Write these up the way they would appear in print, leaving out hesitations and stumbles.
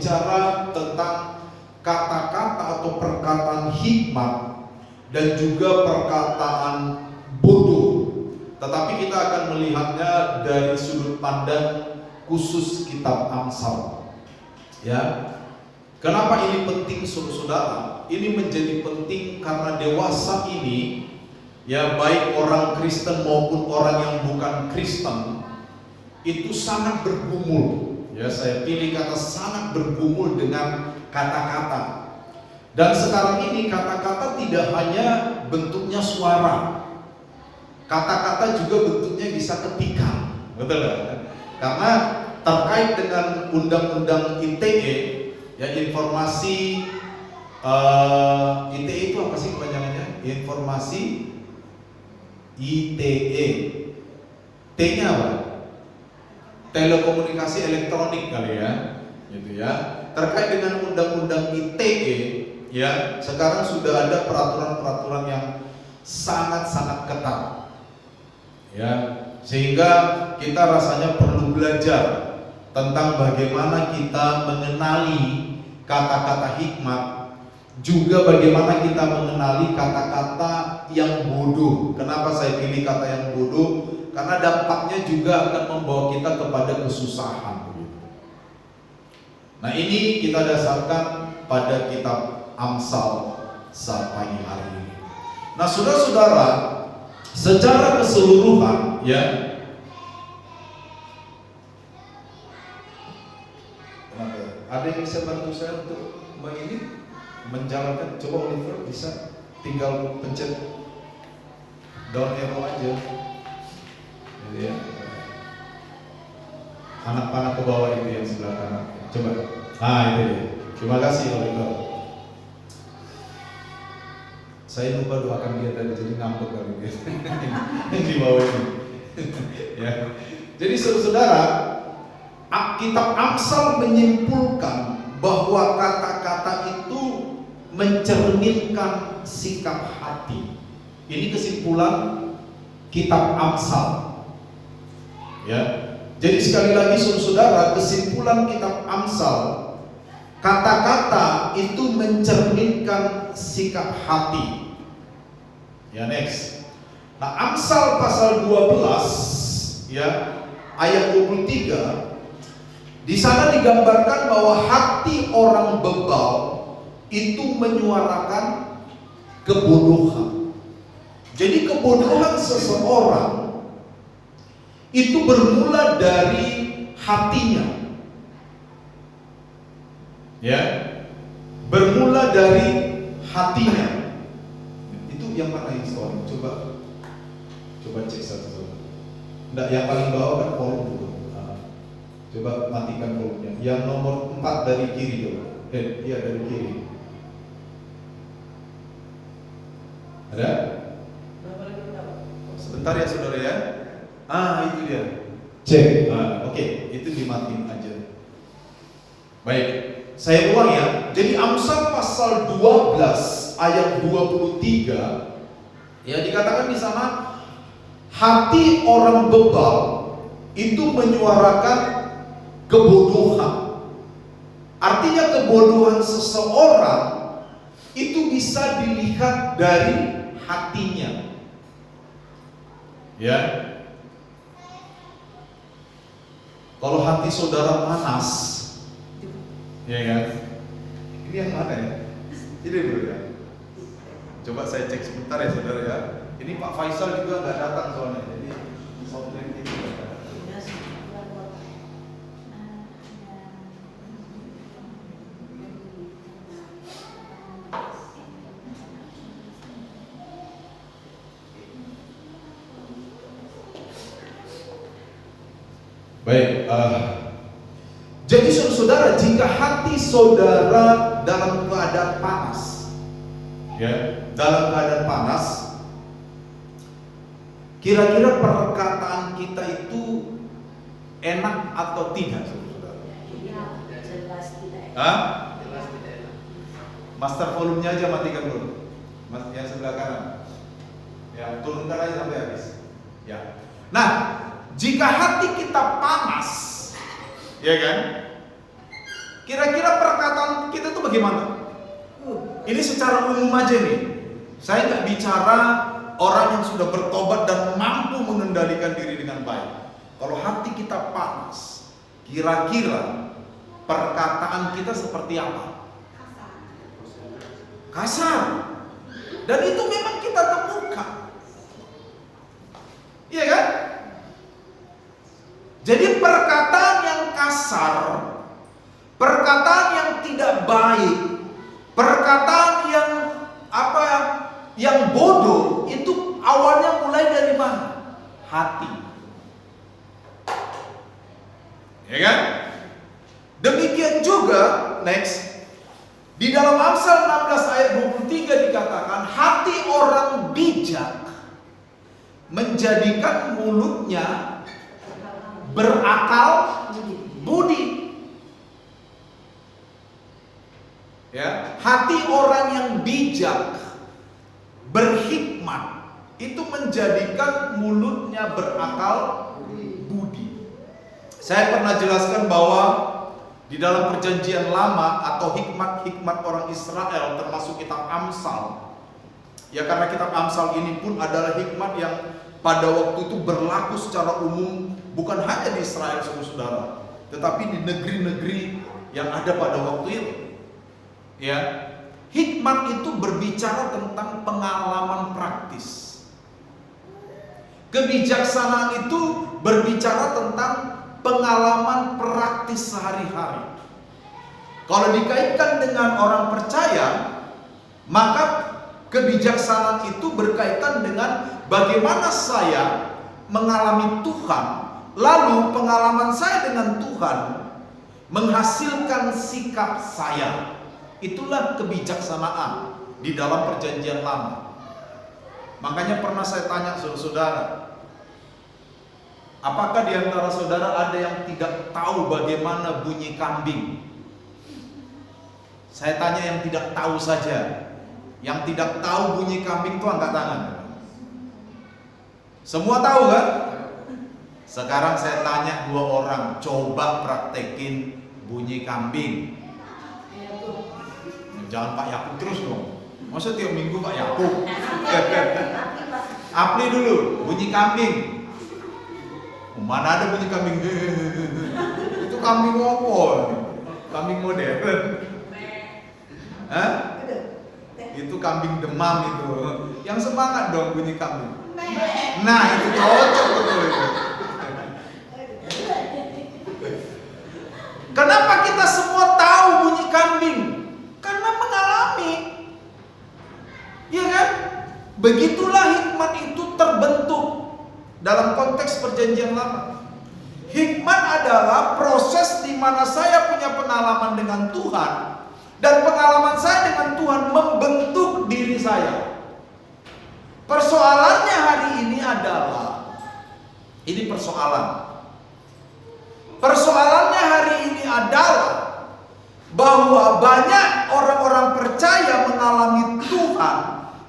berbicara tentang kata-kata atau perkataan hikmat dan juga perkataan bodoh. Tetapi kita akan melihatnya dari sudut pandang khusus kitab Amsal. Ya. Kenapa ini penting, saudara? Ini menjadi penting karena dewasa ini, ya, baik orang Kristen maupun orang yang bukan Kristen, itu sangat bergumul. Ya, saya pilih kata sangat bergumul dengan kata-kata. Dan sekarang ini kata-kata tidak hanya bentuknya suara. Kata-kata juga bentuknya bisa ketikan. Betul kan? Karena terkait dengan undang-undang ITE, ya, informasi ITE itu apa sih kepanjangannya? Informasi ITE. T-nya apa? Telekomunikasi elektronik kali ya, gitu ya. Terkait dengan undang-undang ITE, ya, sekarang sudah ada peraturan-peraturan yang sangat-sangat ketat, ya, sehingga kita rasanya perlu belajar tentang bagaimana kita mengenali kata-kata hikmat, juga bagaimana kita mengenali kata-kata yang bodoh. Kenapa saya pilih kata yang bodoh? Karena dampaknya juga akan membawa kita kepada kesusahan. Nah, ini kita dasarkan pada kitab Amsal saat pagi hari ini. Nah, saudara-saudara, secara keseluruhan, ya, ada yang bisa bantu saya untuk menjalankan? Coba Oliver bisa, tinggal pencet down arrow aja. Ya. Anak panah ke bawah itu yang sebelah kanan. Coba. Itu dia. Terima kasih Oliver. Saya lupa doakan dia tadi, jadi ngambek kali dia. Yang di bawah ini. Ya. Jadi saudara, kitab Amsal menyimpulkan bahwa kata-kata itu mencerminkan sikap hati. Ini kesimpulan kitab Amsal. Ya, jadi sekali lagi saudara, kesimpulan kitab Amsal, kata-kata itu mencerminkan sikap hati. Ya, next. Nah, Amsal pasal 12, ya, ayat 23, di sana digambarkan bahwa hati orang bebal itu menyuarakan kebodohan. Jadi kebodohan seseorang itu bermula dari hatinya, ya, bermula dari hatinya. Itu yang mana histori? Coba cek satu-satu. Enggak, yang paling bawah kan kolom dulu. Coba matikan kolomnya. Yang nomor 4 dari kiri coba. Iya, dari kiri. Ada? Sebentar ya saudara ya. Itu dia. Cek. Oke, itu dimatiin aja. Baik, saya ulang ya. Jadi Amsal pasal 12 ayat 23, ya, dikatakan di sana hati orang bebal itu menyuarakan kebodohan. Artinya kebodohan seseorang itu bisa dilihat dari hatinya. Ya. Kalau hati saudara panas, ya kan? Ini yang mana ya? Ini dulu ya. Coba saya cek sebentar ya saudara ya. Ini Pak Faisal juga nggak datang soalnya. Jadi software ini nggak datang. Baik, jadi saudara, jika hati saudara dalam keadaan panas, ya, dalam keadaan panas, kira-kira perkataan kita itu enak atau tidak, saudara? Jelas tidak. Jelas tidak. Master volumenya aja matikan dulu, yang sebelah kanan. Ya, turunkan aja sampai habis. Ya. Nah, jika hati kita panas, ya kan? Kira-kira perkataan kita itu bagaimana? Ini secara umum aja nih. Saya nggak bicara orang yang sudah bertobat dan mampu mengendalikan diri dengan baik. Kalau hati kita panas, kira-kira perkataan kita seperti apa? Kasar. Dan itu memang kita temukan. Iya kan? Jadi perkataan yang kasar, perkataan yang tidak baik, perkataan yang bodoh, itu awalnya mulai dari mana? Hati. Ya kan? Demikian juga, next, di dalam Amsal 16 ayat 23 dikatakan, hati orang bijak menjadikan mulutnya berakal budi. Ya, hati orang yang bijak, berhikmat, itu menjadikan mulutnya berakal budi. Saya pernah jelaskan bahwa di dalam perjanjian lama atau hikmat-hikmat orang Israel termasuk kitab Amsal. Ya, karena kitab Amsal ini pun adalah hikmat yang pada waktu itu berlaku secara umum bukan hanya di Israel saudara, tetapi di negeri-negeri yang ada pada waktu itu. Ya, hikmat itu berbicara tentang pengalaman praktis. Kebijaksanaan itu berbicara tentang pengalaman praktis sehari-hari. Kalau dikaitkan dengan orang percaya, maka kebijaksanaan itu berkaitan dengan bagaimana saya mengalami Tuhan, lalu pengalaman saya dengan Tuhan menghasilkan sikap saya. Itulah kebijaksanaan di dalam perjanjian lama. Makanya pernah saya tanya saudara, apakah di antara saudara ada yang tidak tahu bagaimana bunyi kambing? Saya tanya yang tidak tahu saja. Yang tidak tahu bunyi kambing itu angkat tangan. Semua tahu kan? Sekarang saya tanya 2 orang, coba praktekin bunyi kambing. Jangan Pak Yakub terus dong. Masa tiap minggu Pak Yakub? Apli dulu, bunyi kambing. Mana ada bunyi kambing? Itu kambing opo? Kambing modern. Hah? Itu kambing demam itu. Yang semangat dong bunyi kambing. Nah, itu cocok betul itu. Kenapa kita semua tahu bunyi kambing? Karena mengalami. Iya kan? Begitulah hikmat itu terbentuk dalam konteks perjanjian lama. Hikmat adalah proses di mana saya punya pengalaman dengan Tuhan, dan pengalaman saya dengan Tuhan membentuk diri saya. Persoalannya hari ini adalah, ini persoalan. Persoalannya hari ini adalah bahwa banyak orang-orang percaya mengalami Tuhan,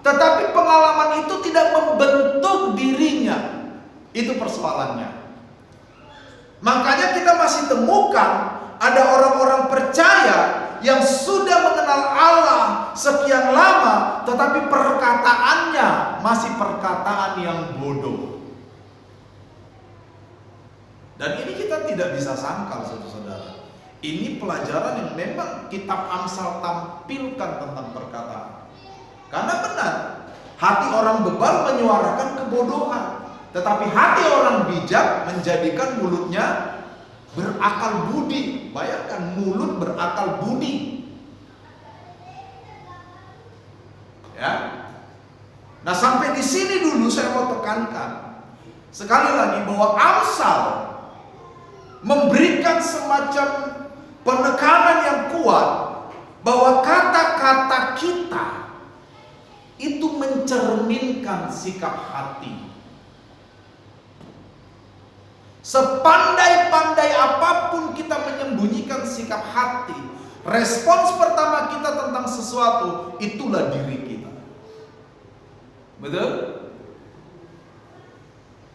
tetapi pengalaman itu tidak membentuk dirinya. Itu persoalannya. Makanya kita masih temukan ada orang-orang percaya yang sudah mengenal Allah sekian lama, tetapi perkataannya masih perkataan yang bodoh. Dan ini kita tidak bisa sangkal, saudara. Ini pelajaran yang memang kitab Amsal tampilkan tentang perkataan. Karena benar, hati orang bebal menyuarakan kebodohan, tetapi hati orang bijak menjadikan mulutnya berakal budi. Bayangkan, mulut berakal budi. Ya. Nah, sampai di sini dulu saya mau tekankan sekali lagi bahwa Amsal memberikan semacam penekanan yang kuat bahwa kata-kata kita itu mencerminkan sikap hati. Sepandai-pandai apapun kita menyembunyikan sikap hati, respons pertama kita tentang sesuatu itulah diri kita. Betul?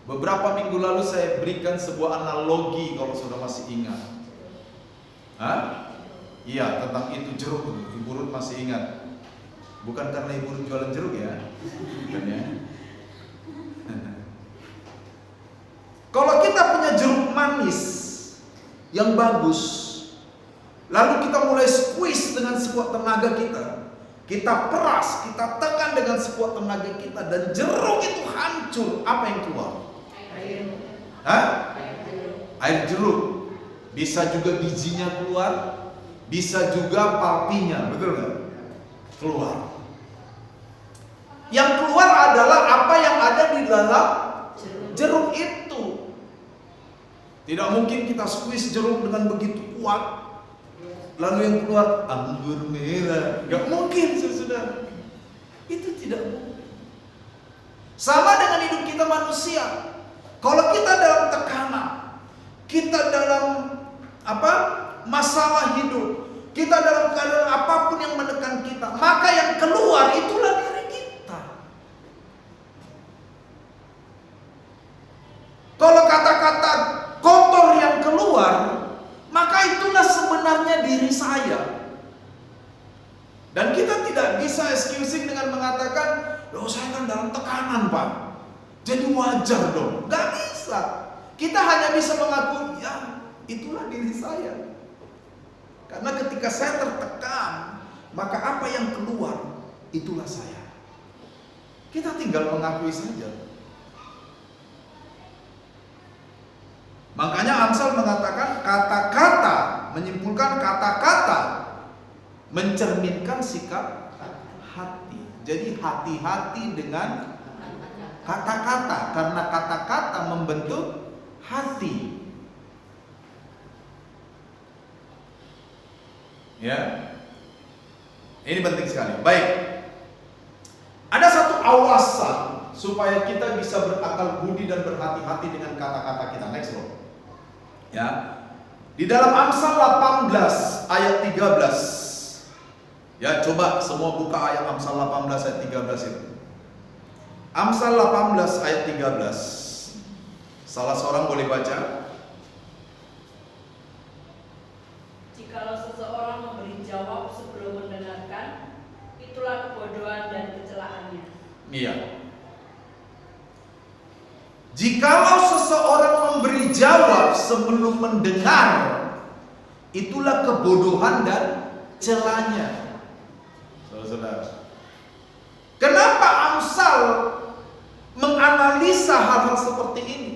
Beberapa minggu lalu saya berikan sebuah analogi, kalau sudah masih ingat. Hah? Iya, tentang itu jeruk. Ibu Ruth masih ingat. Bukan karena Ibu Ruth jualan jeruk ya. Bukan ya. Kalau kita punya jeruk manis yang bagus, lalu kita mulai squeeze dengan sekuat tenaga kita peras, kita tekan dengan sekuat tenaga kita, dan jeruk itu hancur, apa yang keluar? Air jeruk. Bisa juga bijinya keluar, bisa juga palpinya, betul nggak? Keluar. Yang keluar adalah apa yang ada di dalam jeruk itu. Tidak mungkin kita squeeze jeruk dengan begitu kuat, lalu yang keluar anggur merah. Gak mungkin, saudara. Itu tidak mungkin. Sama dengan hidup kita manusia. Kalau kita dalam tekanan, kita dalam masalah hidup, kita dalam keadaan apapun yang menekan kita, maka yang keluar itulah diri kita. Kalau kata-kata kotor yang keluar, maka itulah sebenarnya diri saya. Dan kita tidak bisa excusing dengan mengatakan, loh saya kan dalam tekanan Pak, jadi wajar dong. Gak bisa. Kita hanya bisa mengaku, ya itulah diri saya. Karena ketika saya tertekan, maka apa yang keluar, itulah saya. Kita tinggal mengakui saja. Makanya Amsal mengatakan kata-kata, menyimpulkan kata-kata mencerminkan sikap hati. Jadi hati-hati dengan kata-kata, karena kata-kata membentuk hati. Ya, ini penting sekali. Baik, ada satu awasan supaya kita bisa berakal budi dan berhati-hati dengan kata-kata kita. Next slide. Ya, di dalam Amsal 18 ayat 13. Ya, coba semua buka ayat Amsal 18 ayat 13 itu. Amsal 18 ayat 13. Salah seorang boleh baca. Jikalau seseorang memberi jawab sebelum mendengarkan, itulah kebodohan dan kecelaannya. Iya. Jikalau seseorang memberi jawab sebelum mendengar, itulah kebodohan dan celanya. Saudara-saudara, kenapa Amsal menganalisa hal-hal seperti ini?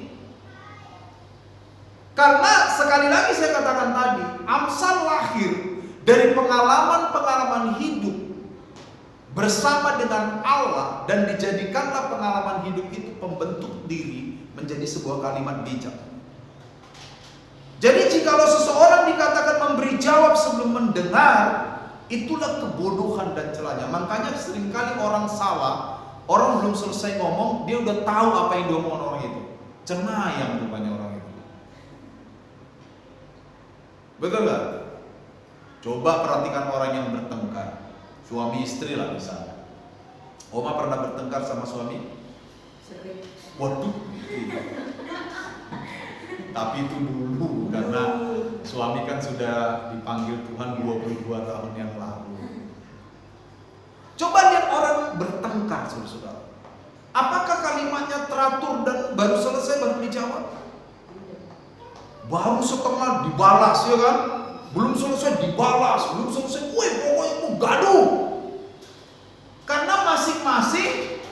Karena sekali lagi saya katakan tadi, Amsal lahir dari pengalaman-pengalaman hidup bersama dengan Allah, dan dijadikanlah pengalaman hidup itu pembentuk diri menjadi sebuah kalimat bijak. Jadi jikalau seseorang dikatakan memberi jawab sebelum mendengar, itulah kebodohan dan celanya. Makanya seringkali orang salah, orang belum selesai ngomong, dia udah tahu apa yang diomongin orang itu. Cenayang rupanya orang itu. Betul gak? Coba perhatikan orang yang bertengkar. Suami istri lah misalnya. Oma pernah bertengkar sama suami? Sering. Waduh. Tapi itu dulu, karena suami kan sudah dipanggil Tuhan 22 tahun yang lalu. Coba lihat orang bertengkar, saudara-saudara. Apakah kalimatnya teratur dan baru selesai baru dijawab? Baru setengah dibalas, ya kan? Belum selesai dibalas, belum selesai, pokoknya mau gaduh. Karena masing-masing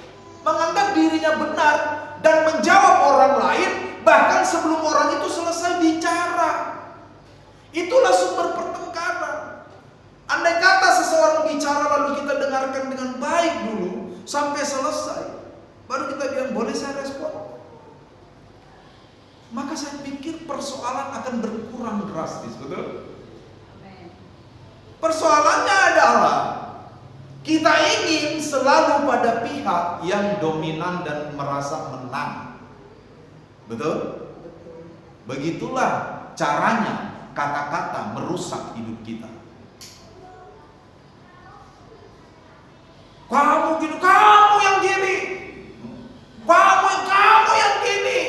menganggap dirinya benar dan menjawab orang lain bahkan sebelum orang itu selesai bicara. Itulah sumber pertengkaran. Andai kata seseorang bicara lalu kita dengarkan dengan baik dulu sampai selesai, baru kita bilang boleh saya respon, maka saya pikir persoalan akan berkurang drastis, betul? Persoalannya adalah kita ingin selalu pada pihak yang dominan dan merasa menang. Betul? Begitulah caranya kata-kata merusak hidup kita. Kamu gini, kamu yang gini. Kamu yang gini.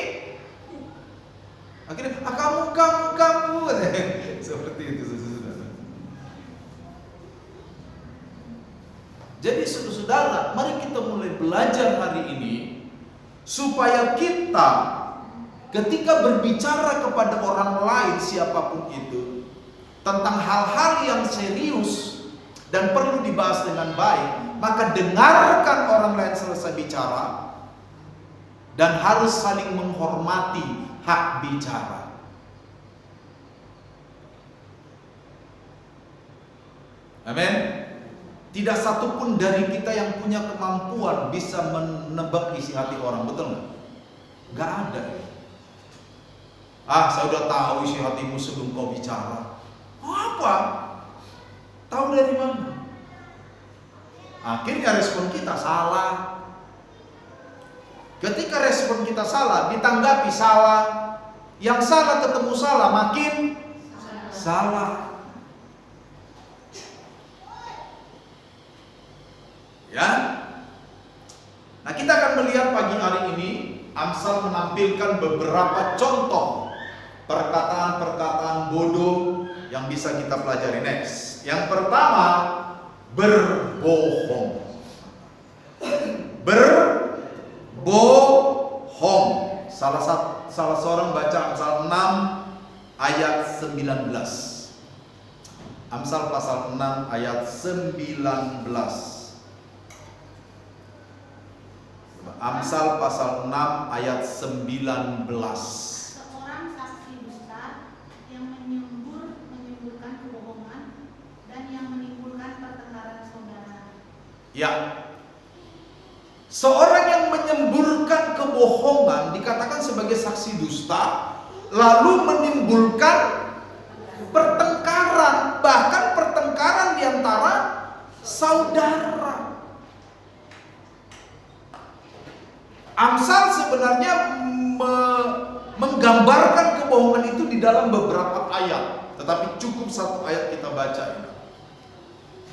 Akhirnya kamu seperti itu, saudara. Jadi saudara-saudara, mari kita mulai belajar hari ini supaya kita ketika berbicara kepada orang lain siapapun itu tentang hal-hal yang serius dan perlu dibahas dengan baik, maka dengarkan orang lain selesai bicara dan harus saling menghormati hak bicara. Amin. Tidak satupun dari kita yang punya kemampuan bisa menebak isi hati orang, betul nggak? Nggak ada. Saya udah tahu isi hatimu sebelum kau bicara. Apa? Tahu dari mana? Akhirnya respon kita salah. Ketika respon kita salah, ditanggapi salah. Yang salah ketemu salah, makin salah. Ya. Nah, kita akan melihat pagi hari ini Amsal menampilkan beberapa contoh perkataan-perkataan bodoh yang bisa kita pelajari next. Yang pertama, berbohong. Berbohong. Salah seorang baca Amsal 6 ayat 19. Amsal pasal 6 ayat 19. Amsal pasal 6 ayat 19. Seorang saksi dusta yang menimbulkan kebohongan dan yang menimbulkan pertengkaran saudara. Ya. Seorang yang menyemburkan kebohongan dikatakan sebagai saksi dusta, lalu menimbulkan pertengkaran, bahkan pertengkaran di antara saudara. Amsal sebenarnya menggambarkan kebohongan itu di dalam beberapa ayat, tetapi cukup satu ayat kita baca ini.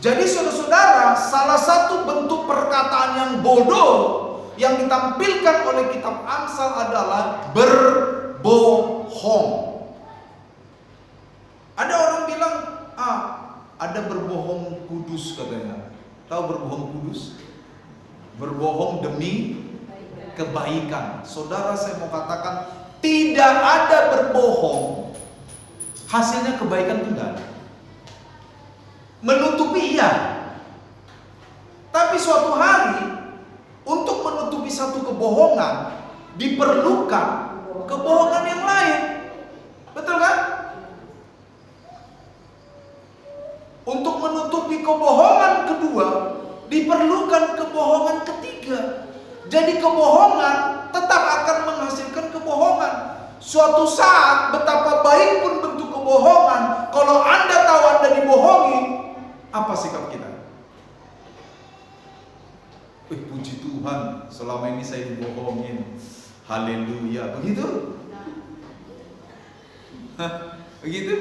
Jadi saudara-saudara, salah satu bentuk perkataan yang bodoh yang ditampilkan oleh kitab Amsal adalah berbohong. Ada orang bilang, ada berbohong kudus katanya. Tahu berbohong kudus? Berbohong demi kebaikan. Saudara, saya mau katakan tidak ada berbohong hasilnya kebaikan itu enggak ada. Menutupi iya, tapi suatu hari untuk menutupi satu kebohongan diperlukan kebohongan yang lain. Betul kan? Untuk menutupi kebohongan kedua diperlukan kebohongan ketiga. Jadi kebohongan tetap akan menghasilkan kebohongan. Suatu saat betapa baik pun bentuk kebohongan, kalau Anda tahu Anda dibohongi, apa sikap kita? Puji Tuhan, selama ini saya dibohongin. Haleluya. Begitu? Begitu?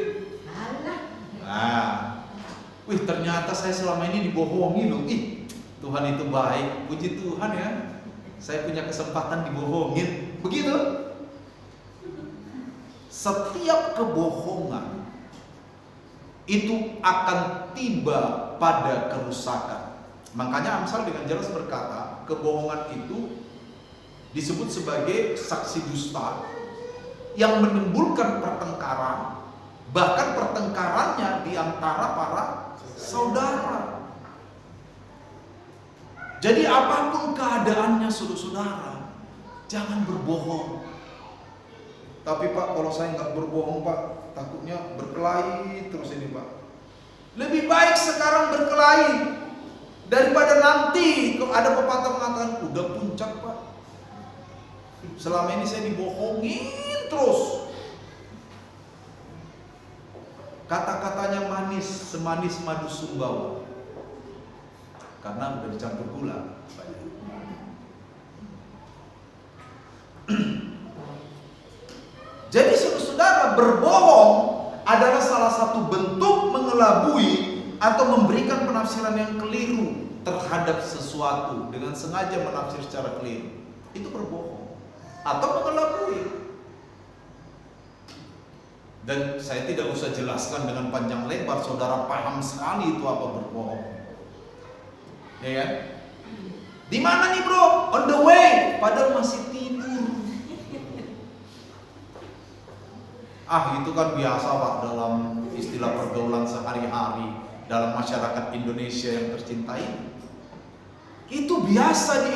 Ternyata saya selama ini dibohongi loh. Tuhan itu baik. Puji Tuhan ya. Saya punya kesempatan dibohongin. Begitu? Setiap kebohongan itu akan tiba pada kerusakan. Makanya Amsal dengan jelas berkata, kebohongan itu disebut sebagai saksi dusta yang menimbulkan pertengkaran, bahkan pertengkarannya di antara para saudara. Jadi apapun keadaannya saudara-saudara, jangan berbohong. Tapi Pak, kalau saya nggak berbohong Pak, takutnya berkelahi terus ini Pak. Lebih baik sekarang berkelahi daripada nanti kalau ada pepatah mengatakan udah puncak Pak. Selama ini saya dibohongin terus. Kata-katanya manis, semanis madu sumbawa. Karena udah dicampur gula. Jadi saudara, berbohong adalah salah satu bentuk mengelabui atau memberikan penafsiran yang keliru terhadap sesuatu dengan sengaja menafsir secara keliru. Itu berbohong atau mengelabui. Dan saya tidak usah jelaskan dengan panjang lebar, saudara paham sekali itu apa berbohong. Ya kan? Di mana nih bro? On the way. Padahal masih tidur. Itu kan biasa Pak dalam istilah pergaulan sehari-hari dalam masyarakat Indonesia yang tercintai. Itu biasa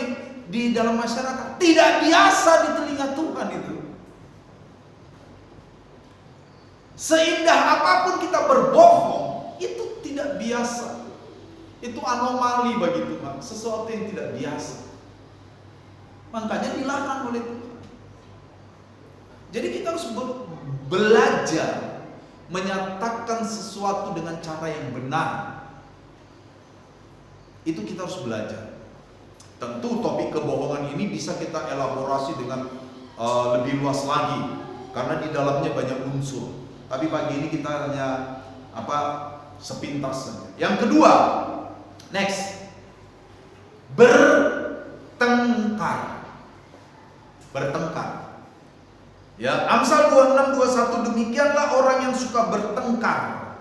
di dalam masyarakat, tidak biasa di telinga Tuhan itu. Seindah apapun kita berbohong, itu tidak biasa. Itu anomali bagi Tuhan, sesuatu yang tidak biasa. Makanya dilarang oleh Tuhan. Jadi kita harus belajar menyatakan sesuatu dengan cara yang benar. Itu kita harus belajar. Tentu topik kebohongan ini bisa kita elaborasi dengan lebih luas lagi, karena di dalamnya banyak unsur. Tapi pagi ini kita hanya sepintas saja. Yang kedua, next, bertengkar. Ya, Amsal 26:21, demikianlah orang yang suka bertengkar.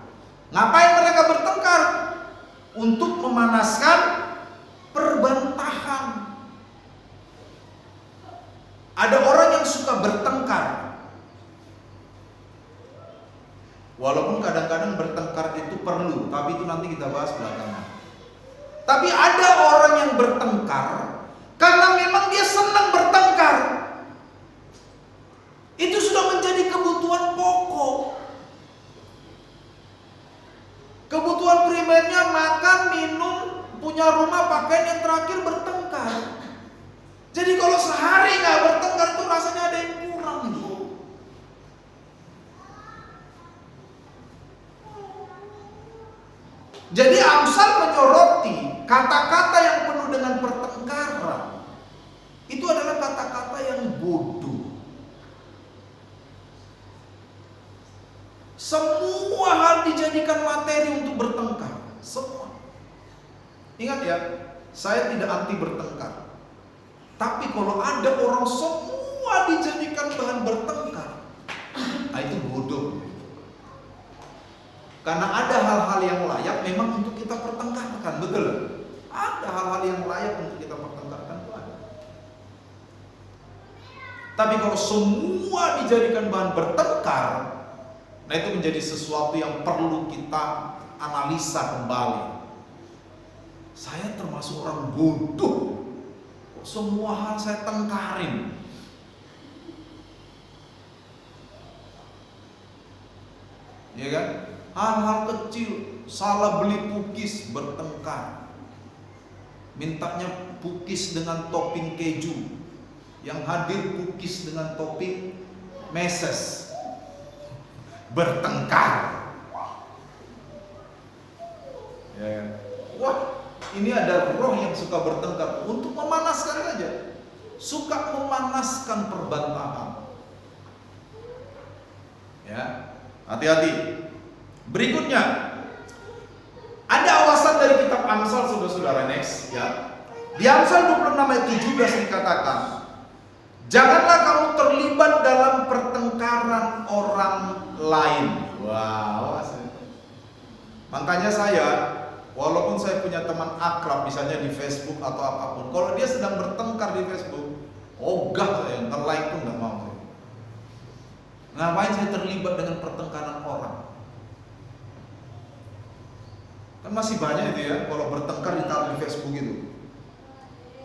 Ngapain mereka bertengkar? Untuk memanaskan perbantahan. Ada orang yang suka bertengkar. Walaupun kadang-kadang bertengkar itu perlu, tapi itu nanti kita bahas belakangan. Tapi ada orang yang bertengkar karena memang dia senang bertengkar. Itu sudah menjadi kebutuhan pokok. Kebutuhan primernya makan, minum, punya rumah, pakaian, yang terakhir bertengkar. Jadi kalau sehari nggak bertengkar tuh rasanya ada yang kurang gitu. Jadi Amsal menyoroti kata-kata yang penuh dengan pertengkaran. Itu adalah kata-kata yang bodoh. Semua hal dijadikan materi untuk bertengkar. Semua. Ingat ya, saya tidak anti bertengkar. Tapi kalau ada orang semua dijadikan bahan bertengkar, itu bodoh. Karena ada hal-hal yang layak memang untuk kita pertengkarkan, betul? Ada hal-hal yang layak untuk kita pertengkarkan, itu ada. Tapi kalau semua dijadikan bahan bertengkar, nah itu menjadi sesuatu yang perlu kita analisa kembali. Saya termasuk orang bodoh, kok semua hal saya tengkarin. Ya kan? Hal-hal kecil, salah beli pukis, bertengkar. Mintanya pukis dengan topping keju, yang hadir pukis dengan topping meses, bertengkar. Ya. Wah, ini ada roh yang suka bertengkar untuk memanaskan saja, suka memanaskan perbantahan. Ya, hati-hati. Berikutnya, ada awasan dari kitab Amsal, saudara-saudara, next ya. Di Amsal 26 ayat 17 dikatakan, janganlah kamu terlibat dalam pertengkaran orang lain. Wow. Makanya saya, walaupun saya punya teman akrab misalnya di Facebook atau apapun, kalau dia sedang bertengkar di Facebook, ogah saya, nge-like tuh nggak mau. Ngapain saya terlibat dengan pertengkaran orang? Kan masih banyak itu ya, kalau bertengkar ditaruh di Facebook itu.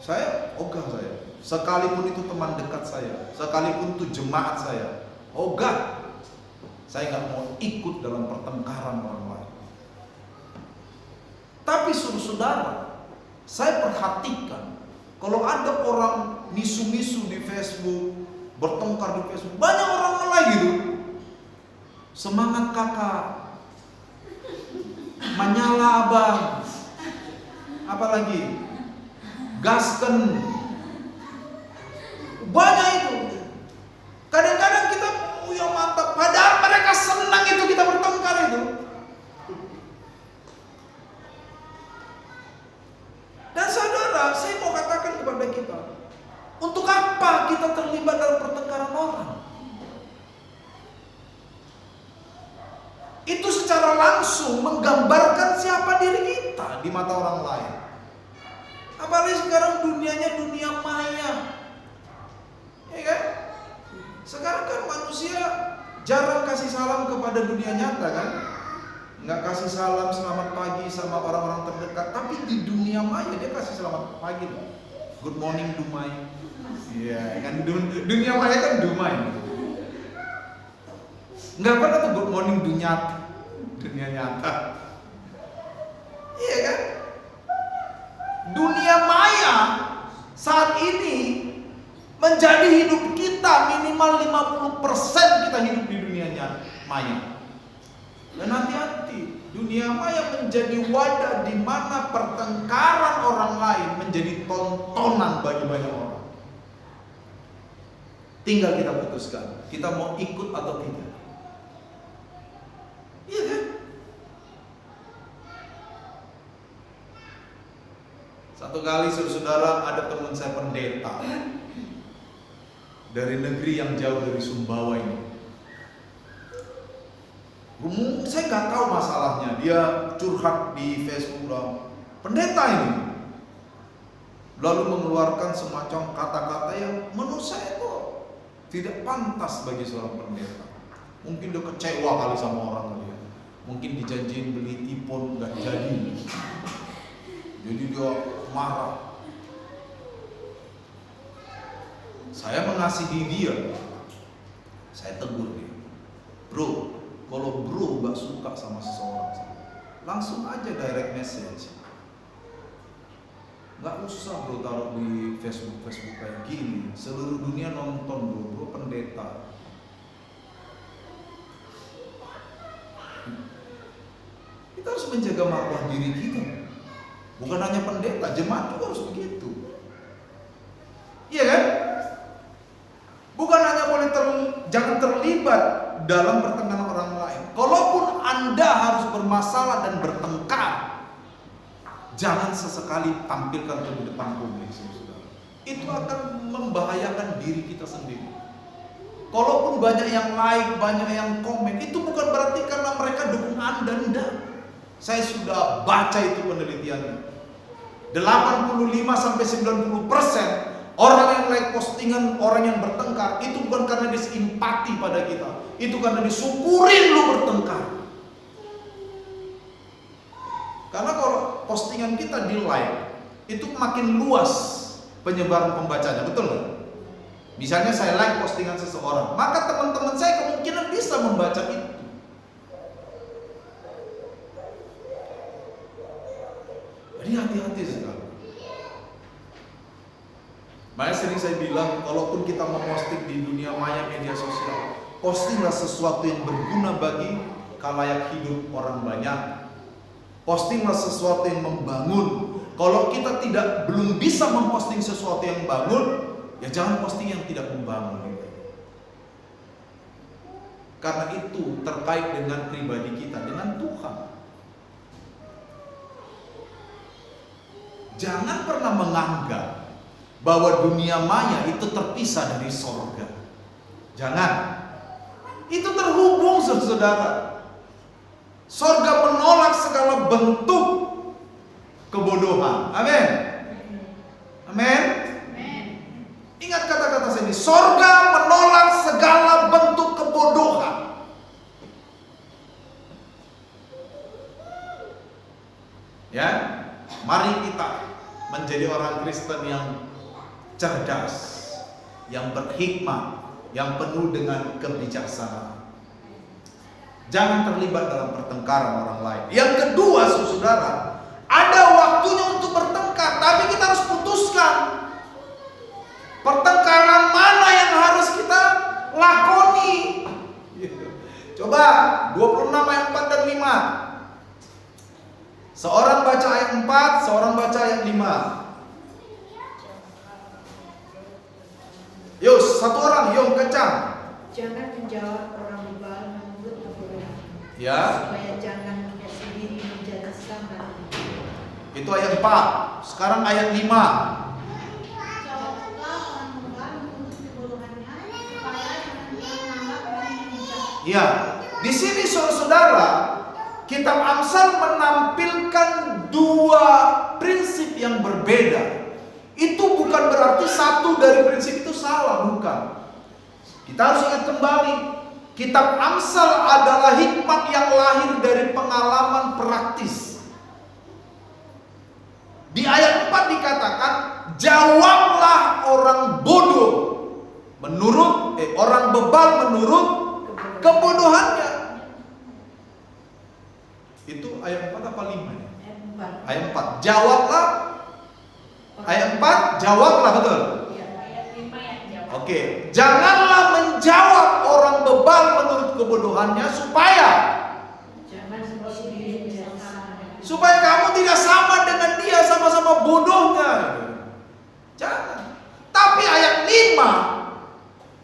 Saya ogah saya. Sekalipun itu teman dekat saya, sekalipun itu jemaat saya, ogah. Saya nggak mau ikut dalam pertengkaran orang lain. Tapi saudara, saya perhatikan kalau ada orang misu-misu di Facebook, bertengkar di Facebook, banyak orang mulai gitu. Semangat kakak, menyala abang, apalagi gasken, banyak itu. Kadang-kadang kita yang mantap, padahal mereka senang itu kita bertengkar itu. Dan saudara, saya mau katakan kepada kita, untuk apa kita terlibat dalam pertengkaran orang? Itu secara langsung menggambarkan siapa diri kita di mata orang lain. Apalagi sekarang dunianya dunia maya. Ya kan? Sekarang kan manusia jarang kasih salam kepada dunia nyata kan? Nggak kasih salam selamat pagi sama orang-orang terdekat, tapi di dunia maya dia kasih selamat pagi loh. Good morning Dumai. Iya kan, dunia maya kan Dumai. Nggak pernah tuh good morning dunia nyata. Iya kan? Dunia maya saat ini menjadi hidup kita, minimal 50% kita hidup di dunia maya. Dan hati-hati, dunia maya menjadi wadah di mana pertengkaran orang lain menjadi tontonan bagi banyak orang. Tinggal kita putuskan, kita mau ikut atau tidak. Iya kan? Satu kali saudara, ada teman saya pendeta dari negeri yang jauh dari Sumbawa ini. Saya nggak tahu masalahnya, dia curhat di Facebook. Pendeta ini lalu mengeluarkan semacam kata-kata yang menurut saya itu tidak pantas bagi seorang pendeta. Mungkin dia kecewa kali sama orang kali ya. Mungkin dijanjiin beli tipon nggak jadi. Jadi dia marah. Saya mengasihi dia. Saya tegur dia. Bro, kalau bro gak suka sama seseorang, langsung aja direct message. Gak usah bro taruh di Facebook kayak gini. Seluruh dunia nonton bro pendeta. Kita harus menjaga marwah diri kita. Bukan hanya pendeta, jemaat juga harus begitu. Iya kan? Bukan hanya jangan terlibat dalam pertengkaran orang lain. Kalaupun Anda harus bermasalah dan bertengkar, jangan sesekali tampilkan di depan publik, saudara. Itu akan membahayakan diri kita sendiri. Kalaupun banyak yang like, banyak yang komen, itu bukan berarti karena mereka dukung Anda, enggak. Saya sudah baca itu penelitiannya. 85-90% orang yang like postingan orang yang bertengkar itu bukan karena dia simpati pada kita, itu karena disyukurin lu bertengkar. Karena kalau postingan kita di like, itu makin luas penyebaran pembacanya, betul nggak? Misalnya saya like postingan seseorang, maka teman-teman saya kemungkinan bisa membaca itu. Jadi hati-hati sekali. Makanya sering saya bilang, kalaupun kita memposting di dunia maya media sosial, postinglah sesuatu yang berguna bagi khalayak hidup orang banyak. Postinglah sesuatu yang membangun. Kalau kita belum bisa memposting sesuatu yang bangun, ya jangan posting yang tidak membangun. Karena itu terkait dengan pribadi kita, dengan Tuhan. Jangan pernah menganggap bahwa dunia maya itu terpisah dari sorga. Jangan. Itu terhubung, saudara. Sorga menolak segala bentuk kebodohan. Amin. Amin. Ingat kata-kata saya ini. Sorga menolak segala bentuk kebodohan. Ya, mari kita menjadi orang Kristen yang cerdas, yang berhikmat, yang penuh dengan kebijaksanaan. Jangan terlibat dalam pertengkaran orang lain. Yang kedua, saudara, ada waktunya untuk bertengkar, tapi kita harus putuskan pertengkaran mana yang harus kita lakoni. Coba 26 ayat 4 dan 5. Seorang baca ayat 4, seorang baca ayat 5. Yuk, satu orang, yuk kencang. Jangan menjawab orang bebal menurut kebodohan. Ya. Supaya jangan melihat sendiri menjadi sambat. Itu ayat 4. Sekarang ayat 5. Jawablah orang bebal menurut kebodohannya, supaya jangan dia menganggap orang yang bijak. Ya, di sini saudara, kitab Amsal menampilkan dua prinsip yang berbeda. Itu bukan berarti satu dari prinsip itu salah, bukan. Kita harus ingat kembali, kitab Amsal adalah hikmat yang lahir dari pengalaman praktis. Di ayat 4 dikatakan, jawablah orang bodoh orang bebal menurut kebodohannya. Itu ayat 4 apa 5 ya? Ayat 4. Jawablah. Ayat 4, jawablah, betul? Ayat 5 ya, jawab. Oke, janganlah menjawab orang bebal menurut kebodohannya supaya kamu tidak sama dengan dia, sama-sama bodohnya. Jangan. Tapi ayat 5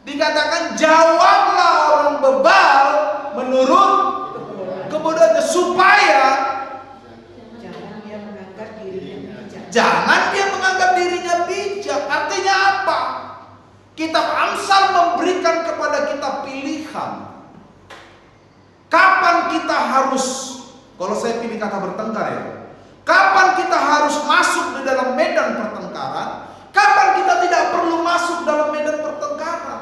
dikatakan jawablah orang bebal menurut kebodohannya supaya Jangan dia menganggap dirinya bijak. jangan dia menganggap dirinya bijak. Artinya apa? Kitab Amsal memberikan kepada kita pilihan. Kapan kita harus, kalau saya pilih kata bertengkar ya, kapan kita harus masuk di dalam medan pertengkaran, kapan kita tidak perlu masuk dalam medan pertengkaran.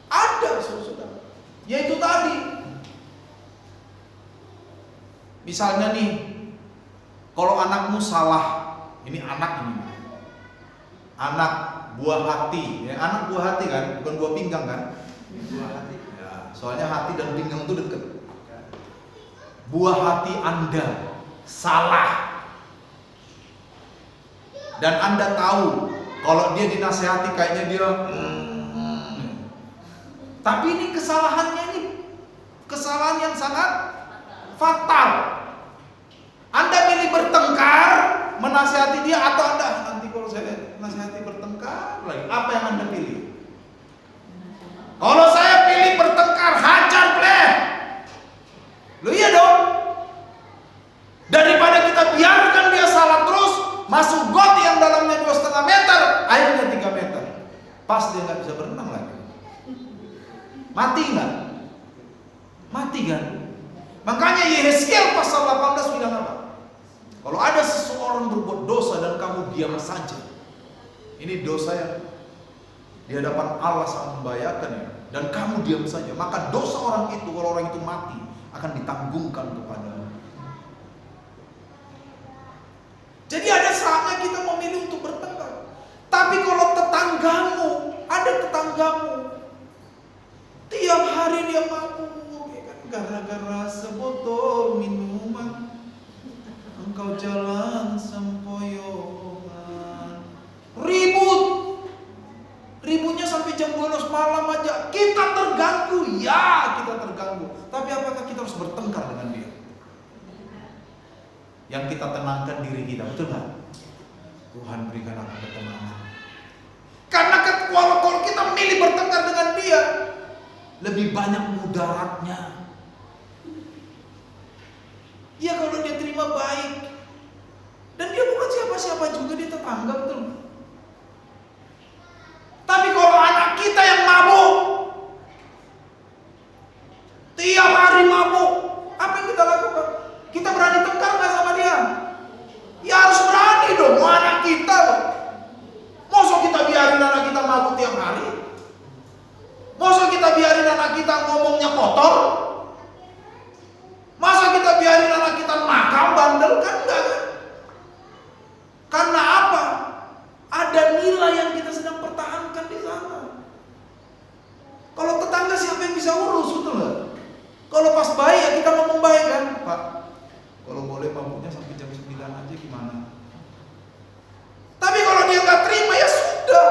Ada, saudara. Yaitu tadi. Misalnya nih, kalau anakmu salah, ini anak ini. Anak buah hati, ya, anak buah hati kan, bukan buah pinggang kan? Buah hati. Ya, soalnya hati dan pinggang itu deket. Buah hati Anda salah. Dan Anda tahu kalau dia dinasehati kayaknya dia tapi ini kesalahannya ini kesalahan yang sangat fatal. Anda pilih bertengkar menasehati dia, atau Anda nanti kalau saya nasihati bertengkar lagi, apa yang Anda pilih? Kalau saya pilih bertengkar, hajar pleh. Loh iya dong. Daripada kita biarkan dia salah terus, masuk got yang dalamnya 2,5 meter, airnya 3 meter. Pas dia nggak bisa berenang lagi. Mati nggak? Mati kan? Makanya Yehezkiel pasal 18 bilang apa? Kalau ada seseorang berbuat dosa dan kamu diam saja, ini dosa yang di hadapan Allah sangat membahayakan ya, dan kamu diam saja, maka dosa orang itu, kalau orang itu mati, akan ditanggungkan kepadamu. Jadi ada saatnya kita memilih untuk bertengkar. Tapi kalau tetanggamu, ada tetanggamu, tiap hari dia mabuk, ya kan? Gara-gara sebotol minuman, engkau jalan sempoyongan, ributnya sampai jam 12 malam aja. Kita terganggu, ya kita terganggu. Tapi apakah kita harus bertengkar dengan dia? Yang kita tenangkan diri kita, betul nggak? Tuhan berikan aku ketenangan. Karena kalau kita milih bertengkar dengan dia, lebih banyak mudaratnya. Ya kalau dia terima baik, dan dia bukan siapa-siapa juga, dia tetangga, betul. Tapi kalau anak kita yang mabuk, tiap hari mabuk, apa yang kita lakukan? Kita berani tengkar nggak sama dia? Ya harus berani dong, anak kita loh. Masa kita biarin anak kita mabuk tiap hari? Masa kita biarin anak kita ngomongnya kotor? Masa kita biarin anak kita nakal, bandel? Kan enggak kan? Karena apa? Ada nilai yang kita sedang pertahankan di sana. Kalau tetangga siapa yang bisa urus, betul nggak? Kalau pas baik ya kita ngomong baik kan, Pak. Kalau boleh mabuknya sampai jam 9 aja gimana? Tapi kalau dia nggak terima ya sudah.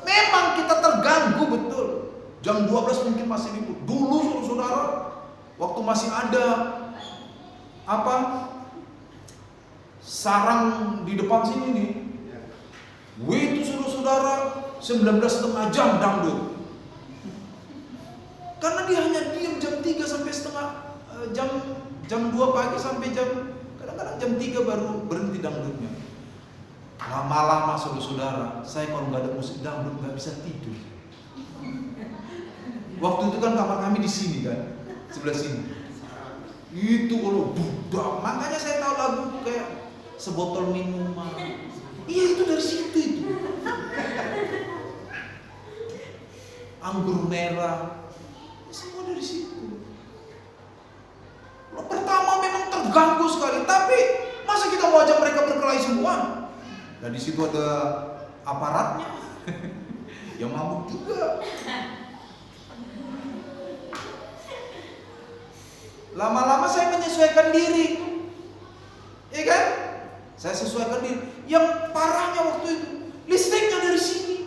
Memang kita terganggu betul. Jam 12 mungkin masih ribut. Dulu saudara, waktu masih ada sarang di depan sini nih. Itu saudara 19,5 jam dangdut. Karena dia hanya diam jam 3 sampai jam 2 pagi sampai kadang-kadang jam 3 baru berhenti dangdutnya. Lama-lama saudara, saya kalau nggak ada musik dangdut nggak bisa tidur. Waktu itu kan kamar kami di sini kan, sebelah sini. Itu kalau budak, makanya saya tahu lagu kayak sebotol minuman. Iya, itu dari situ itu. Anggur merah, semua dari situ. Pertama memang terganggu sekali, tapi masa kita mau ajak mereka berkelahi semua? Dan di situ ada aparatnya yang mabuk juga. Lama-lama saya menyesuaikan diri, ya kan? Saya sesuaikan diri. Yang parahnya waktu itu listriknya dari sini.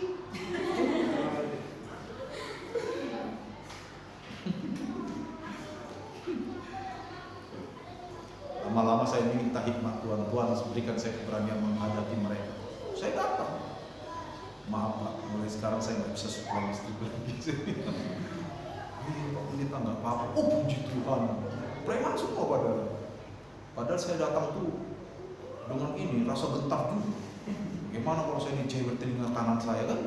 Lama-lama saya minta hikmat Tuhan, berikan saya keberanian menghadapi mereka. Saya datang. Maaf Pak, mulai sekarang saya nggak bisa suplai listrik lagi. Iya Pak Pendeta, nggak apa-apa. Oh puji Tuhan. Preman semua padahal saya datang tuh dengan ini rasa gentar tuh. Gimana kalau saya dijewer telinga kanan saya kan?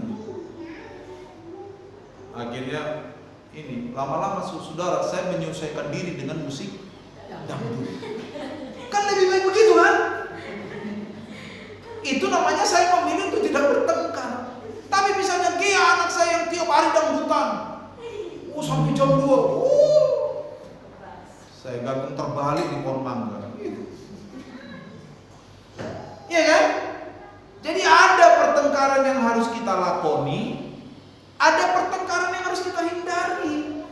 Akhirnya ini lama-lama saudara saya menyesuaikan diri dengan musik dangdut. Kan lebih baik begitu kan? Itu namanya saya memilih untuk tidak bertengkar. Tapi misalnya dia anak saya yang tiap hari dangdutan, sampai jam 2, saya gabung terbalik di pohon mangga. Gitu. Iya kan? Jadi ada pertengkaran yang harus kita lakoni, ada pertengkaran yang harus kita hindari.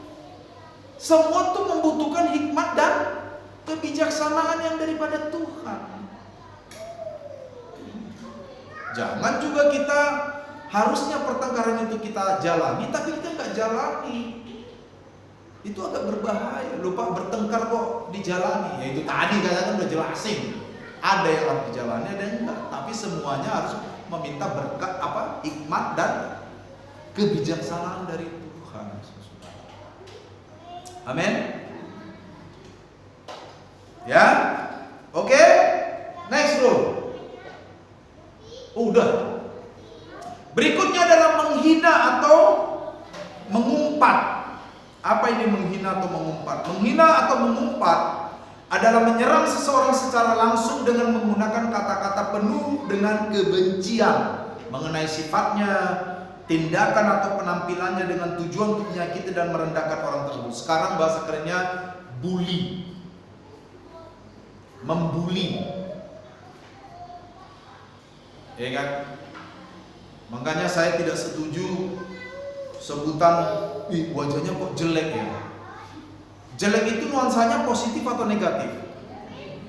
Semua itu membutuhkan hikmat dan kebijaksanaan yang daripada Tuhan. Jangan juga kita harusnya pertengkaran itu kita jalani, tapi kita nggak jalani. Itu agak berbahaya. Lupa bertengkar kok dijalani. Ya itu tadi kan udah jelasin. Ada yang harus dijalani, ada yang enggak. Tapi semuanya harus meminta berkat hikmat dan kebijaksanaan dari Tuhan. Amin. Ya, oke. Next bro. Oh, udah. Berikutnya adalah menghina atau mengumpat. Apa ini menghina atau mengumpat? Menghina atau mengumpat adalah menyerang seseorang secara langsung dengan menggunakan kata-kata penuh dengan kebencian mengenai sifatnya, tindakan atau penampilannya dengan tujuan untuk menyakiti dan merendahkan orang tersebut. Sekarang bahasa kerennya bully. Membuli. Ya kan? Makanya saya tidak setuju sebutan wajahnya kok jelek ya. Jelek itu nuansanya positif atau negatif?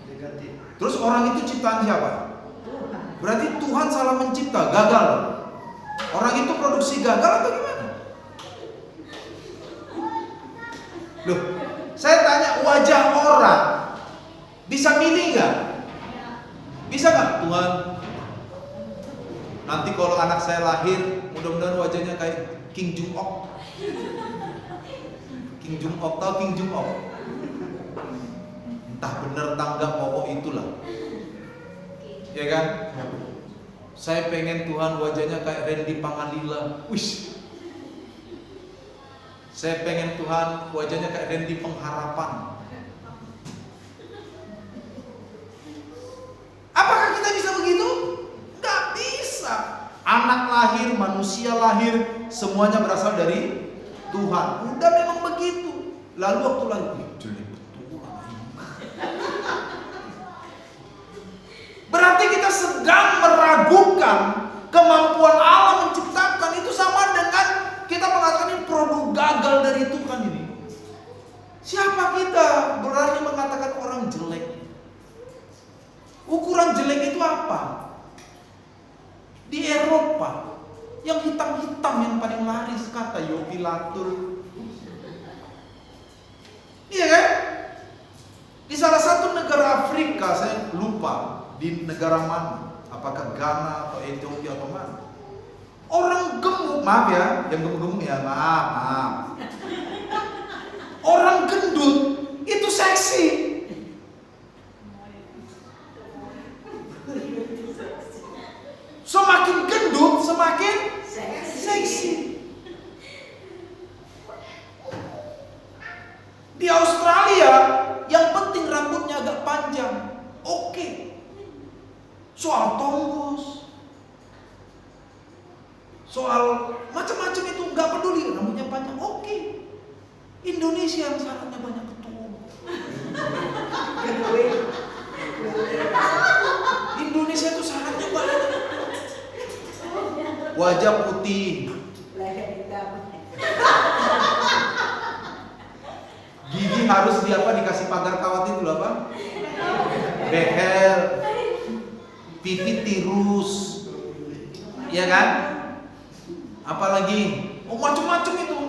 Negatif. Terus orang itu ciptaan siapa? Tuhan. Berarti Tuhan salah mencipta, gagal. Orang itu produksi gagal atau gimana? Loh, saya tanya wajah orang bisa milih nggak? Bisa nggak Tuhan? Nanti kalau anak saya lahir, mudah-mudahan wajahnya kayak King Jung Ok. King Jung Ok, tahu King Jung Ok? Entah bener tangga pokok itulah. Ya kan? Saya pengen Tuhan wajahnya kayak Randy Pangalila. Wish. Saya pengen Tuhan wajahnya kayak Randy Pengharapan. Apakah kita bisa begitu? Nggak bisa. Anak lahir, manusia lahir, semuanya berasal dari Tuhan. Udah memang begitu. Lalu waktu lahir, jelek betul. Berarti kita sedang meragukan kemampuan Allah menciptakan. Itu sama dengan kita mengatakan ini produk gagal dari Tuhan ini. Siapa kita berani mengatakan orang jelek? Ukuran jelek itu apa? Di Eropa yang hitam-hitam yang paling laris kata Yogi Latul. Iya kan? Di salah satu negara Afrika, saya lupa di negara mana, apakah Ghana atau Ethiopia atau mana. Orang gemuk, maaf ya, yang gemuk-gemuk ya, maaf. Orang gendut itu seksi. Semakin gendut, semakin seksi. Di Australia, yang penting rambutnya agak panjang. Oke. soal tonggos, soal macam-macam itu nggak peduli. Rambutnya panjang, oke. Indonesia yang syaratnya banyak ketua. Indonesia itu syaratnya banyak ketua. Wajah putih, gigi harus dikasih pagar kawat itu apa? Behel, pipi tirus, ya kan? Apalagi, macam-macam itu.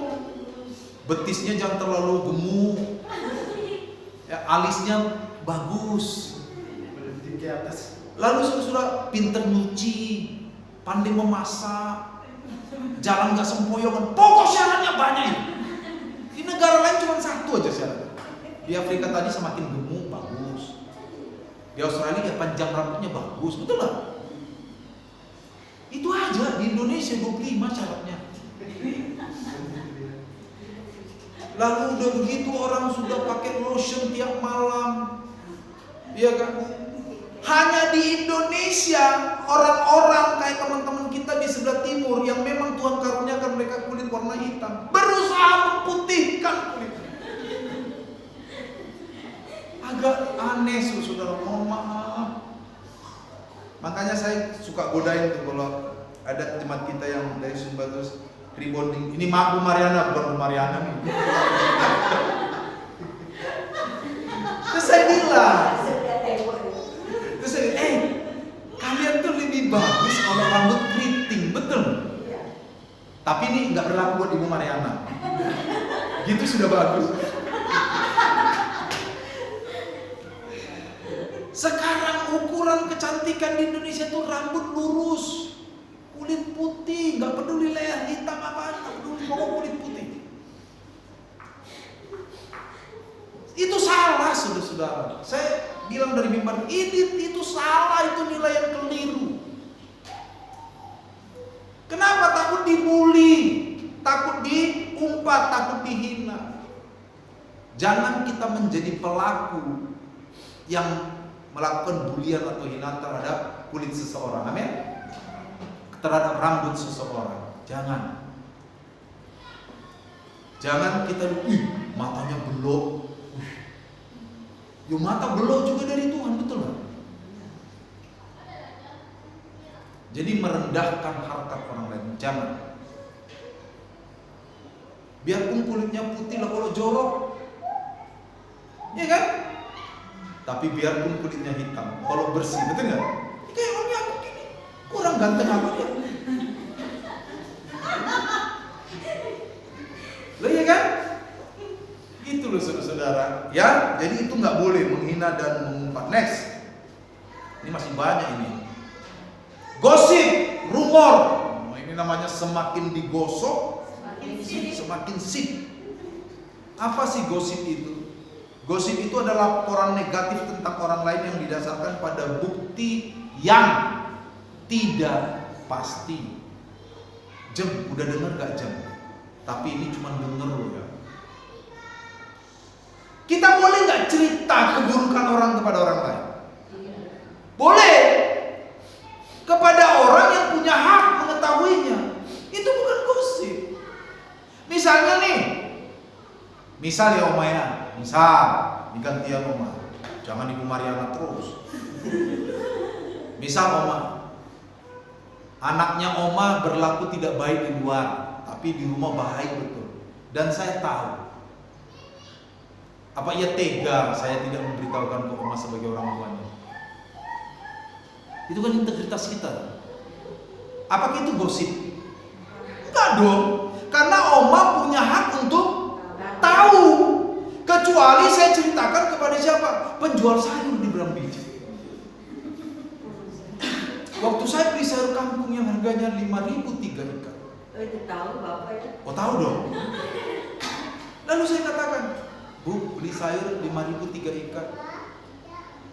Betisnya jangan terlalu gemuk, ya, alisnya bagus. Lalu sudah pinter nyuci, pandai memasak, jalan nggak sempoyongan. Pokok syaratnya banyak. Di negara lain cuma satu aja syaratnya. Di Afrika tadi semakin gemuk bagus. Di Australia ya panjang rambutnya bagus, betul nggak? Itu aja. Di Indonesia 25 syaratnya. Lalu udah begitu orang sudah pakai lotion tiap malam, iya kan? Hanya di Indonesia orang-orang kayak teman-teman kita di sebelah timur yang memang Tuhan karuniakan mereka kulit warna hitam berusaha memutihkan kulitnya. Agak aneh saudara, mohon maaf. Makanya saya suka godain tuh kalau ada teman kita yang dari Sumba terus rebonding. Ini maaf Bu Mariana, bukan Bu Mariana nih. Terus saya bilang, kalian tuh lebih bagus kalau rambut keriting, betul? Tapi ini nggak berlaku buat Ibu Mariana. Gitu sudah bagus. Sekarang ukuran kecantikan di Indonesia tuh rambut lurus, kulit putih, nggak peduli leher hitam apa, nggak peduli, pokok kulit putih. Itu salah, saudara-saudara. Saya bilang dari mimbar, itu salah, itu nilai yang keliru. Kenapa? Takut dibully, takut diumpat, takut dihina. Jangan kita menjadi pelaku yang melakukan bulian atau hinaan terhadap kulit seseorang, amin? Terhadap rambut seseorang. Jangan kita, matanya belok. Yo, mata belok juga dari Tuhan, betul nggak? Jadi merendahkan harkat orang lain, jangan. Biarpun kulitnya putih lah kalau jorok, ya kan? Tapi biarpun kulitnya hitam, kalau bersih, betul nggak? Kayak orangnya aku gini, kurang ganteng apa dia? Loh ya kan? Itu loh saudara-saudara, ya. Jadi itu nggak boleh menghina dan mengumpat. Next, ini masih banyak ini. Gosip, rumor. Ini namanya semakin digosok, semakin sip. Apa sih gosip itu? Gosip itu adalah laporan negatif tentang orang lain yang didasarkan pada bukti yang tidak pasti. Udah dengar gak Jem? Tapi ini cuma denger loh ya. Kita boleh nggak cerita keburukan orang kepada orang lain? Boleh. Kepada orang yang punya hak mengetahuinya. Itu bukan gosip. Misalnya nih, misal ya Oma ya, ini gantian Oma. Jangan Ibu Mariana terus. Misal Oma, anaknya Oma berlaku tidak baik di luar, tapi di rumah baik betul. Dan saya tahu. Apa ia tega saya tidak memberitahukan ke Oma sebagai orang tuanya? Itu kan integritas kita. Apakah itu gosip? Enggak dong. Karena Oma punya hak untuk tahu. Kecuali saya ceritakan kepada siapa? Penjual sayur di Brambiji. Waktu saya beli sayur kampung yang harganya 5.000 3 ikat. Itu tahu Bapak ya? Oh tahu dong. Lalu saya katakan, Bu, beli sayur 5.000 3 ikat.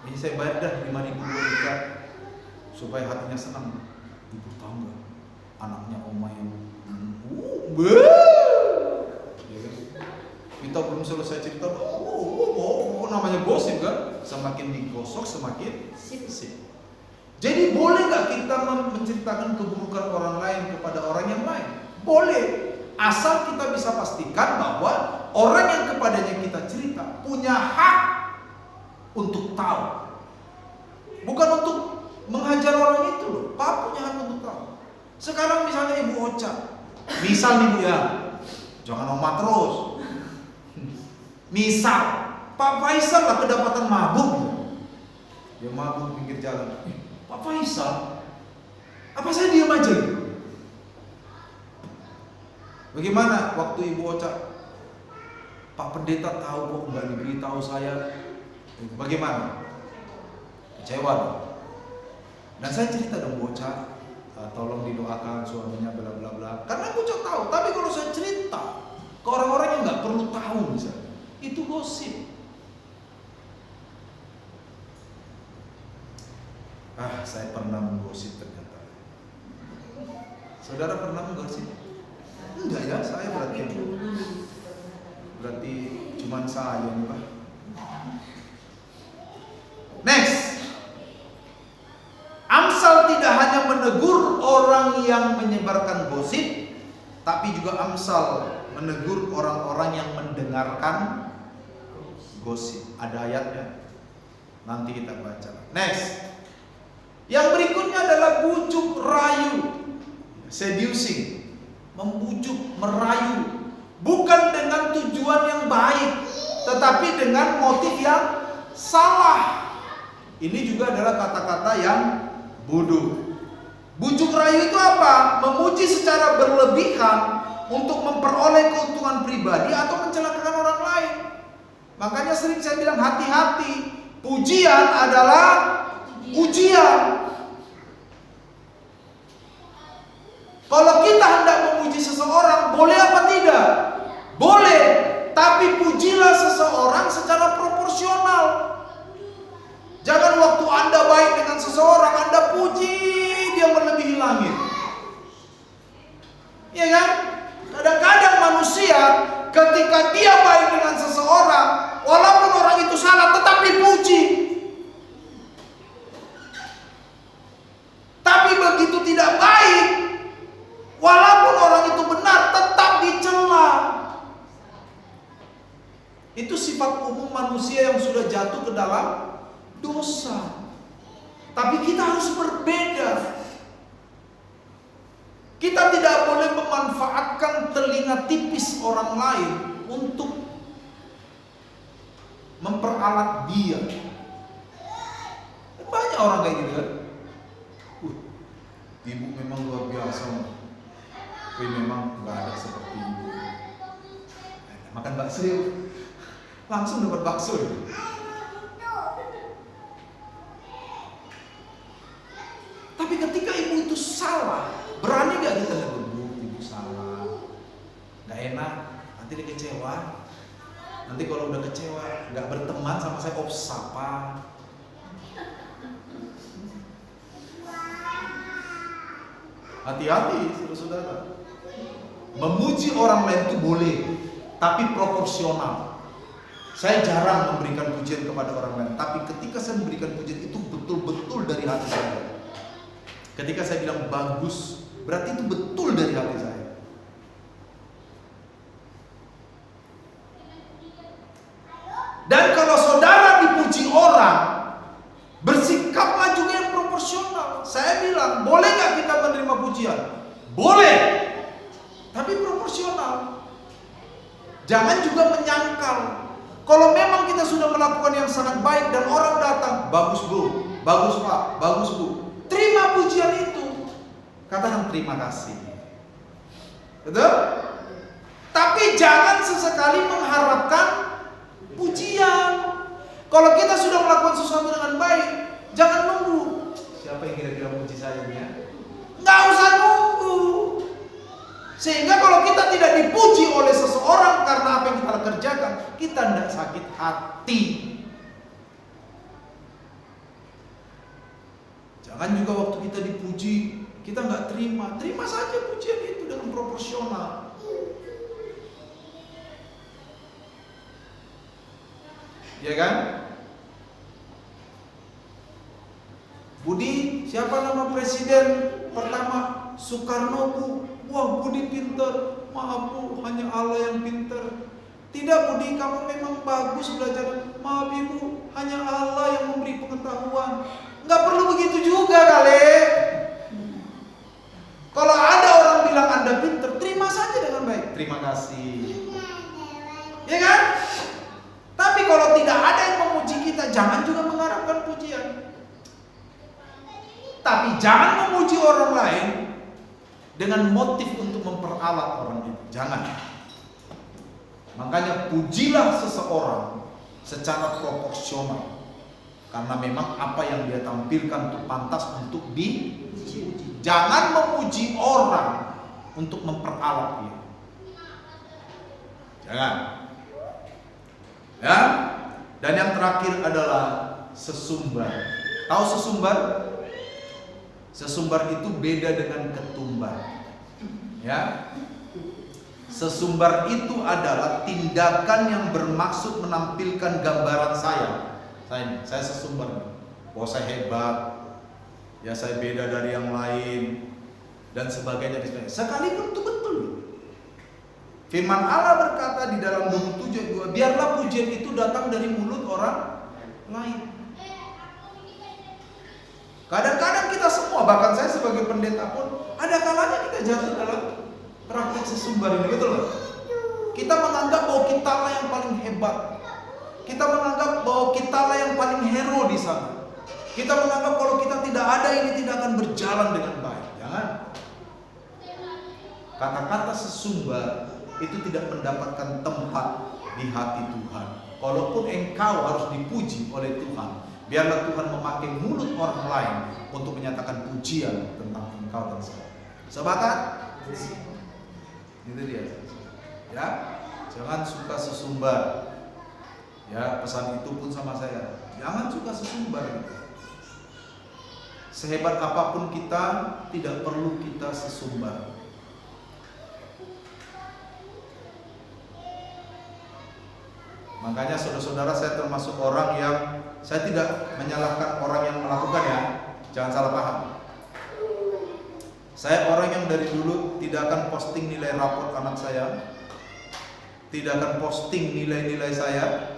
Ini saya bayar dah 5.000 2 ikat supaya hatinya senang. Ibu tahu nggak? Anaknya Oma yang kita belum selesai cerita. Namanya gosip kan? Semakin digosok semakin sip. Jadi boleh nggak kita menceritakan keburukan orang lain kepada orang yang lain? Boleh, asal kita bisa pastikan bahwa orang yang kepadanya kita cerita punya hak untuk tahu, bukan untuk menghajar orang itu loh. Pak punya hak untuk tahu. Sekarang misalnya Ibu Ocha, misal nih Bu ya, jangan omat terus. Misal Pak Faisal lah kedapatan mabuk, dia mabuk pinggir jalan. Pak Faisal, apa saya diam aja? Bagaimana waktu Ibu Ocha, Pak Pendeta tahu kok nggak diberitahu saya? Bagaimana? Kecewa dong. Dan saya cerita dong Bu Ocha, tolong didoakan suaminya bla bla bla. Karena Bu Ocha tahu. Tapi kalau saya cerita ke orang-orang yang nggak perlu tahu misalnya, itu gosip. Saya pernah menggosip ternyata. Saudara pernah menggosip? Enggak ya, saya berarti cuman saya nih Pak. Next. Amsal tidak hanya menegur orang yang menyebarkan gosip, tapi juga Amsal menegur orang-orang yang mendengarkan gosip. Ada ayatnya, nanti kita baca. Next. Yang berikutnya adalah bujuk rayu, seducing, membujuk, merayu, bukan dengan tujuan yang baik, tetapi dengan motif yang salah. Ini juga adalah kata-kata yang bodoh. Bujuk rayu itu apa? Memuji secara berlebihan untuk memperoleh keuntungan pribadi atau mencelakakan orang lain. Makanya sering saya bilang hati-hati. Pujian adalah ujian. Kalau kita hendak memuji seseorang, boleh apa tidak? Boleh, tapi pujilah seseorang secara proporsional. Jangan waktu Anda baik dengan seseorang, Anda puji dia melebihi langit. Iya kan? Kadang-kadang manusia ketika dia baik dengan seseorang, walaupun orang itu salah, tetap dipuji. Tapi begitu tidak baik, walaupun orang itu benar, tetap dicela. Itu sifat umum manusia yang sudah jatuh ke dalam dosa. Tapi kita harus berbeda. Kita tidak boleh memanfaatkan telinga tipis orang lain untuk memperalat dia. Banyak orang kayak gitu kan. Ibu memang luar biasa. Tapi memang nggak ada seperti ibu. Makan bakso yuk. Langsung dapat bakso. Tapi ketika ibu itu salah, berani gak kita lihat ibu salah, gak enak, nanti dia kecewa. Nanti kalau udah kecewa, gak berteman sama saya, sapa. Hati-hati saudara-saudara. Memuji orang lain itu boleh, tapi proporsional. Saya jarang memberikan pujian kepada orang lain, tapi ketika saya memberikan pujian itu betul-betul dari hati saya. Ketika saya bilang bagus, berarti itu betul dari hati saya. Dan kalau saudara dipuji orang, bersikaplah juga yang proporsional. Saya bilang, boleh gak kita menerima pujian? Boleh, tapi proporsional. Jangan juga menyangkal. Kalau memang kita sudah melakukan yang sangat baik dan orang datang, bagus Bu, bagus Pak, bagus Bu, terima pujian itu. Katakan terima kasih. Betul? Tapi jangan sesekali mengharapkan pujian. Kalau kita sudah melakukan sesuatu dengan baik, jangan nunggu. Siapa yang kira-kira puji saya ya? Nggak usah nunggu. Sehingga kalau kita tidak dipuji oleh seseorang karena apa yang kita kerjakan, kita tidak sakit hati. Jangan juga waktu kita dipuji, kita nggak terima. Terima saja pujian itu dengan proporsional. Ya kan? Budi, siapa nama presiden pertama? Soekarno, Bu. Wah, Budi pinter. Maaf, Bu, hanya Allah yang pinter. Tidak, Budi, kamu memang bagus belajar. Maaf, Ibu, hanya Allah yang memberi pengetahuan. Nggak perlu begitu juga kali. Kalau ada orang bilang Anda pinter, terima saja dengan baik. Terima kasih. Ya kan? Tapi kalau tidak ada yang memuji kita, jangan juga mengharapkan pujian. Tapi jangan memuji orang lain dengan motif untuk memperalat orang itu. Jangan. Makanya pujilah seseorang secara proporsional. Karena memang apa yang dia tampilkan itu pantas untuk dipuji. Jangan memuji orang untuk memperalat dia. Jangan. Ya. Dan yang terakhir adalah sesumbar. Tahu sesumbar? Sesumbar itu beda dengan ketumbar. Ya. Sesumbar itu adalah tindakan yang bermaksud menampilkan gambaran saya. Saya sesumbar. Bahwa saya hebat. Ya, saya beda dari yang lain dan sebagainya. Sekalipun itu betul. Firman Allah berkata di dalam 27:2, biarlah pujian itu datang dari mulut orang lain. Kadang-kadang kita semua, bahkan saya sebagai pendeta pun, ada kalanya kita jatuh dalam praktek sesumbar ini, betul nggak? Kita menganggap bahwa kita lah yang paling hebat. Kita menganggap bahwa kita lah yang paling hero di sana. Kita menganggap kalau kita tidak ada, ini tidak akan berjalan dengan baik. Jangan. Kata-kata sesumbar itu tidak mendapatkan tempat di hati Tuhan. Kalaupun engkau harus dipuji oleh Tuhan, biarlah Tuhan memakai mulut orang lain untuk menyatakan pujian tentang engkau dan saya. Sepakat? Itu dia. Ya, jangan suka sesumbar. Ya, pesan itu pun sama saya. Jangan suka sesumbar. Sehebat apapun kita, tidak perlu kita sesumbar. Makanya saudara-saudara, saya termasuk orang yang, saya tidak menyalahkan orang yang melakukan, ya, jangan salah paham. Saya orang yang dari dulu tidak akan posting nilai raport anak saya, tidak akan posting nilai-nilai saya,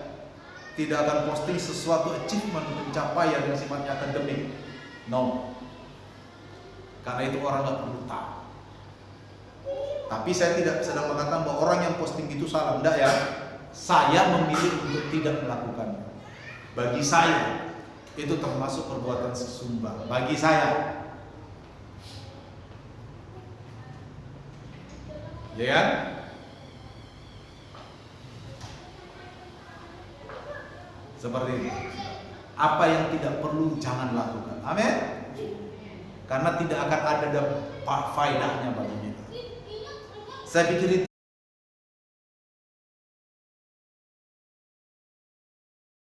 tidak akan posting sesuatu achievement, pencapaian yang sifatnya akademik. No. Karena itu orang gak perlu tahu. Tapi saya tidak sedang mengatakan bahwa orang yang posting itu salah, enggak ya. Saya memilih untuk tidak melakukannya. Bagi saya itu termasuk perbuatan sesumbar. Bagi saya, ya kan? Seperti itu. Apa yang tidak perlu jangan lakukan. Amin. Karena tidak akan ada faedahnya bagi kita. Saya pikir itu